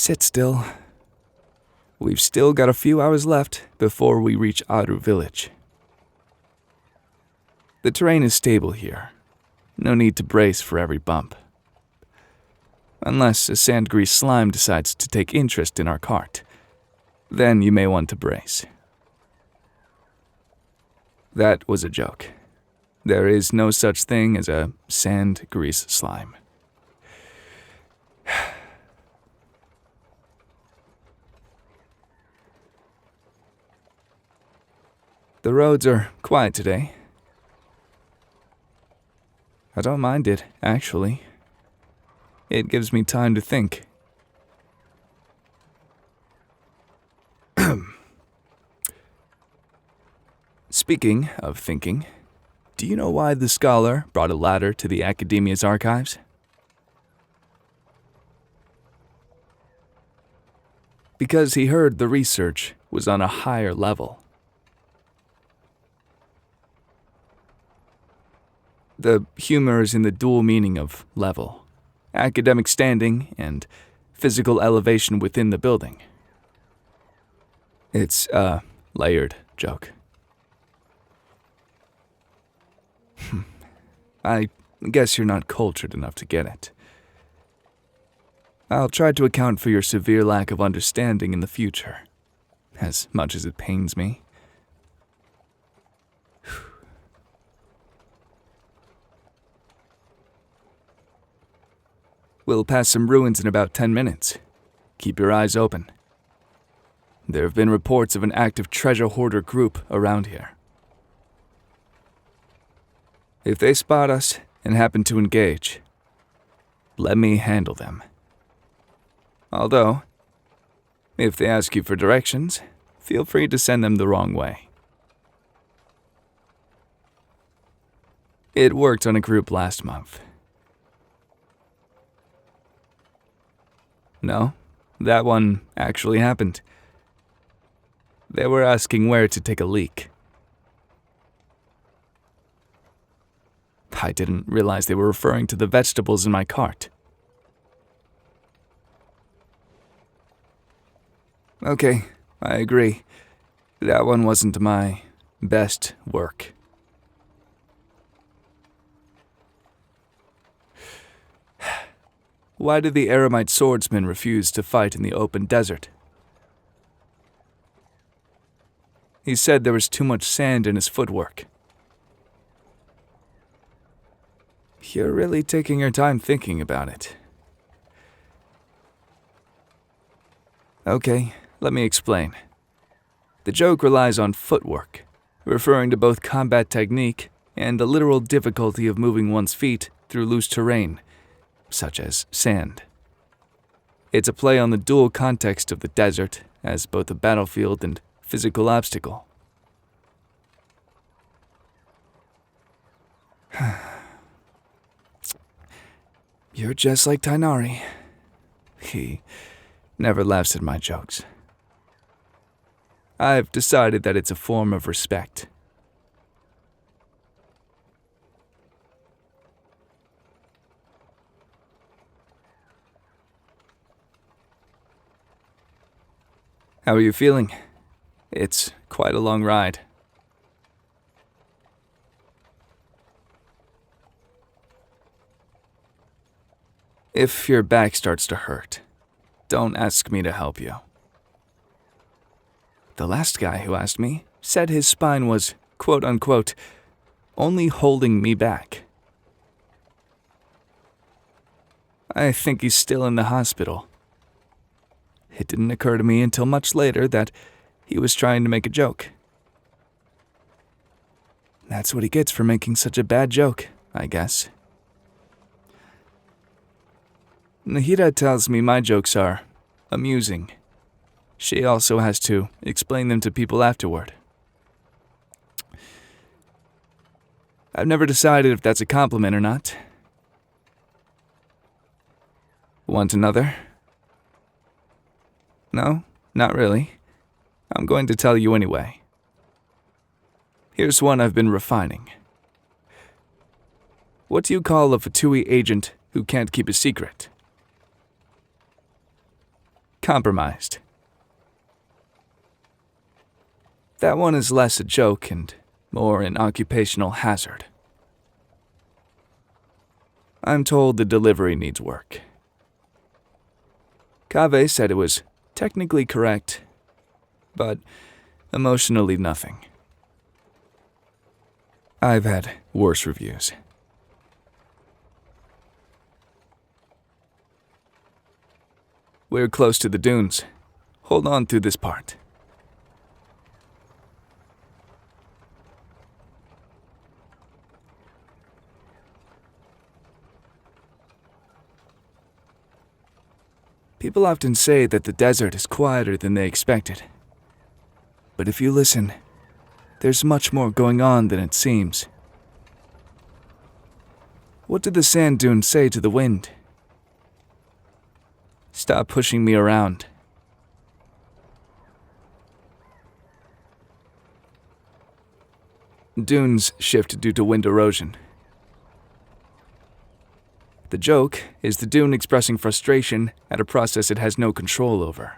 Sit still. We've still got a few hours left before we reach Outer Village. The terrain is stable here. No need to brace for every bump. Unless a sand-grease slime decides to take interest in our cart. Then you may want to brace. That was a joke. There is no such thing as a sand-grease slime. The roads are quiet today. I don't mind it, actually. It gives me time to think. Speaking of thinking, do you know why the scholar brought a ladder to the Academia's archives? Because he heard the research was on a higher level. The humor is in the dual meaning of level, academic standing and physical elevation within the building. It's a layered joke. I guess you're not cultured enough to get it. I'll try to account for your severe lack of understanding in the future, as much as it pains me. We'll pass some ruins in about 10 minutes. Keep your eyes open. There have been reports of an active treasure hoarder group around here. If they spot us and happen to engage, let me handle them. Although, if they ask you for directions, feel free to send them the wrong way. It worked on a group last month. No, that one actually happened. They were asking where to take a leak. I didn't realize they were referring to the vegetables in my cart. Okay, I agree. That one wasn't my best work. Why did the Aramite swordsman refuse to fight in the open desert? He said there was too much sand in his footwork. You're really taking your time thinking about it. Okay, let me explain. The joke relies on footwork, referring to both combat technique and the literal difficulty of moving one's feet through loose terrain, such as sand. It's a play on the dual context of the desert as both a battlefield and physical obstacle. You're just like Tainari. He never laughs at my jokes. I've decided that it's a form of respect. How are you feeling? It's quite a long ride. If your back starts to hurt, don't ask me to help you. The last guy who asked me said his spine was, quote-unquote, only holding me back. I think he's still in the hospital. It didn't occur to me until much later that he was trying to make a joke. That's what he gets for making such a bad joke, I guess. Nahida tells me my jokes are amusing. She also has to explain them to people afterward. I've never decided if that's a compliment or not. Want another? No, not really. I'm going to tell you anyway. Here's one I've been refining. What do you call a Fatui agent who can't keep a secret? compromised. That one is less a joke and more an occupational hazard. I'm told the delivery needs work. Kaveh said it was technically correct, but emotionally nothing. I've had worse reviews. We're close to the dunes. Hold on through this part. People often say that the desert is quieter than they expected. But if you listen, there's much more going on than it seems. What did the sand dunes say to the wind? Stop pushing me around. Dunes shift due to wind erosion. The joke is the dune expressing frustration at a process it has no control over.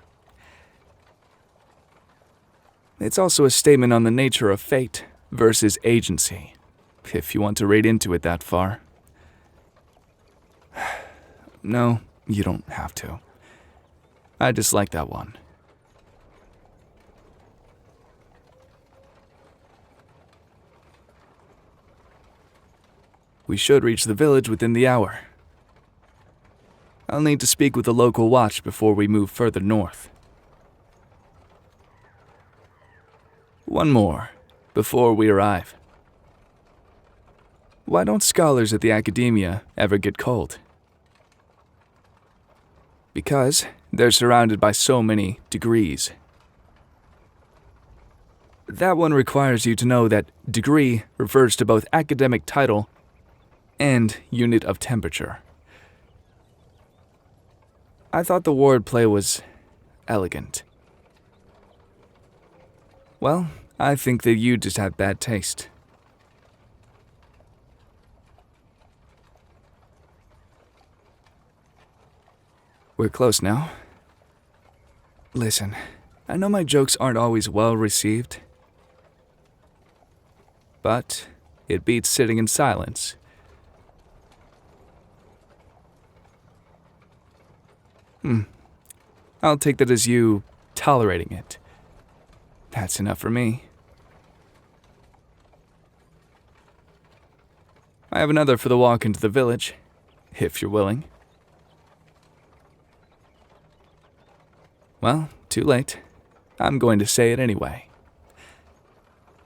It's also a statement on the nature of fate versus agency, if you want to read into it that far. No, you don't have to. I dislike that one. We should reach the village within the hour. I'll need to speak with the local watch before we move further north. One more, before we arrive. Why don't scholars at the academia ever get cold? Because they're surrounded by so many degrees. That one requires you to know that degree refers to both academic title and unit of temperature. I thought the wordplay was elegant. Well, I think that you just have bad taste. We're close now. Listen, I know my jokes aren't always well received, but it beats sitting in silence. I'll take that as you tolerating it. That's enough for me. I have another for the walk into the village, if you're willing. Well, too late. I'm going to say it anyway.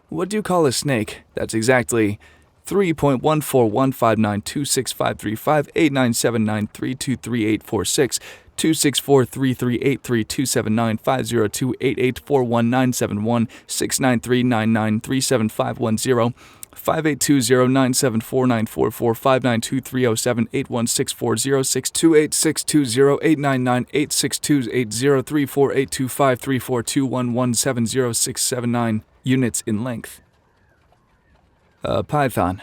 What do you call a snake that's exactly 3.141592653589793233846 264338327950288419716939937510582097494459230781640781623078164 69399862038253421170679 units in length. Python.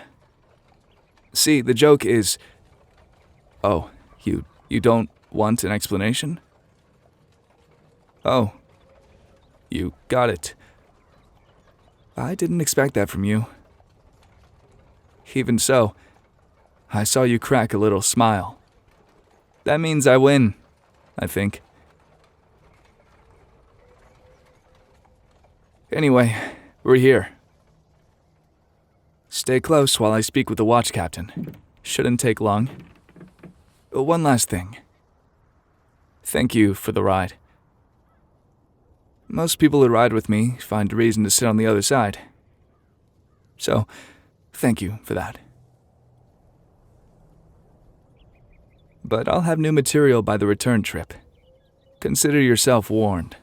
See, the joke is... Oh, you don't want an explanation? Oh, you got it. I didn't expect that from you. Even so, I saw you crack a little smile. That means I win, I think. Anyway, we're here. Stay close while I speak with the watch captain. Shouldn't take long. One last thing. Thank you for the ride. Most people who ride with me find a reason to sit on the other side. So, thank you for that. But I'll have new material by the return trip. Consider yourself warned.